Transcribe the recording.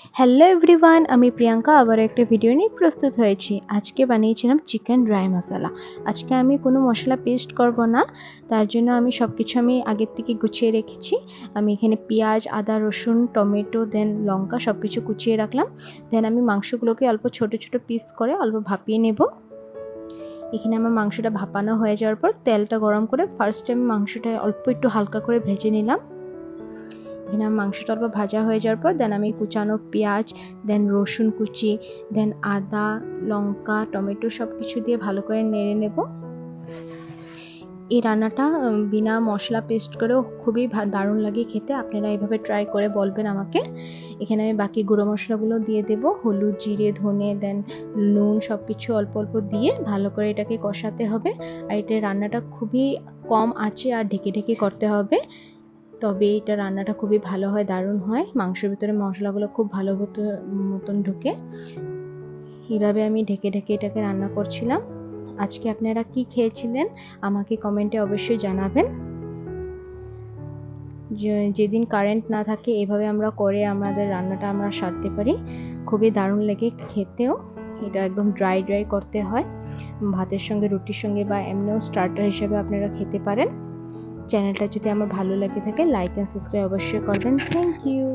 Hello everyone, আমি প্রিয়াঙ্কা আবার একটা ভিডিও নিয়ে প্রস্তুত হয়েছি। আজকে বানিয়েছিলাম চিকেন ড্রাই মশলা। আজকে আমি কোনো মশলা পেস্ট করব না, তার জন্য আমি সব কিছু আগের থেকে গুছিয়ে রেখেছি। আমি এখানে পেঁয়াজ, আদা, রসুন, টমেটো, দেন লঙ্কা সব কিছু কুচিয়ে রাখলাম। দেন আমি মাংসগুলোকে অল্প ছোট ছোট পিস করে অল্প ভাপিয়ে নেব। এখানে আমার মাংসটা ভাপানো হয়ে যাওয়ার পর তেলটা গরম করে ফার্স্ট টাইম মাংসটা অল্প একটু হালকা করে ভেজে নিলাম। এখানে মাংসটা অল্প ভাজা হয়ে যাওয়ার পর দেন আমি কুচানো পেঁয়াজ, দেন রসুন কুচি, দেন আদা, লঙ্কা, টমেটো সব কিছু দিয়ে ভালো করে নেড়ে নেব। এই রান্নাটা বিনা মশলা পেস্ট করেও খুবই দারুণ লাগে খেতে। আপনারা এইভাবে ট্রাই করে বলবেন আমাকে। এখানে আমি বাকি গুঁড়ো মশলাগুলো দিয়ে দেব, হলুদ, জিরে, ধনে, দেন নুন সব কিছু অল্প অল্প দিয়ে ভালো করে এটাকে কষাতে হবে। আর এটা রান্নাটা খুবই কম আঁচে আর ঢেকে ঢেকে করতে হবে, তবে এটা রান্নাটা খুবই ভালো হয়, দারুণ হয়। মাংসের ভিতরে মশলাগুলো খুব ভালো মতন ঢুকে। এইভাবে আমি ঢেকে ঢেকে এটাকে রান্না করছিলাম। আজকে আপনারা কি খেয়েছিলেন আমাকে কমেন্টে অবশ্যই জানাবেন। যেদিন কারেন্ট না থাকে এভাবে আমরা করে আমাদের রান্নাটা আমরা সারতে পারি, খুবই দারুণ লাগে খেতেও। এটা একদম ড্রাই ড্রাই করতে হয়, ভাতের সঙ্গে, রুটির সঙ্গে বা এমনিও স্টার্টার হিসেবে আপনারা খেতে পারেন। চ্যানেলটা যদি আমার ভালো লেগে থাকে লাইক অ্যান্ড সাবস্ক্রাইব অবশ্যই করবেন। Thank you.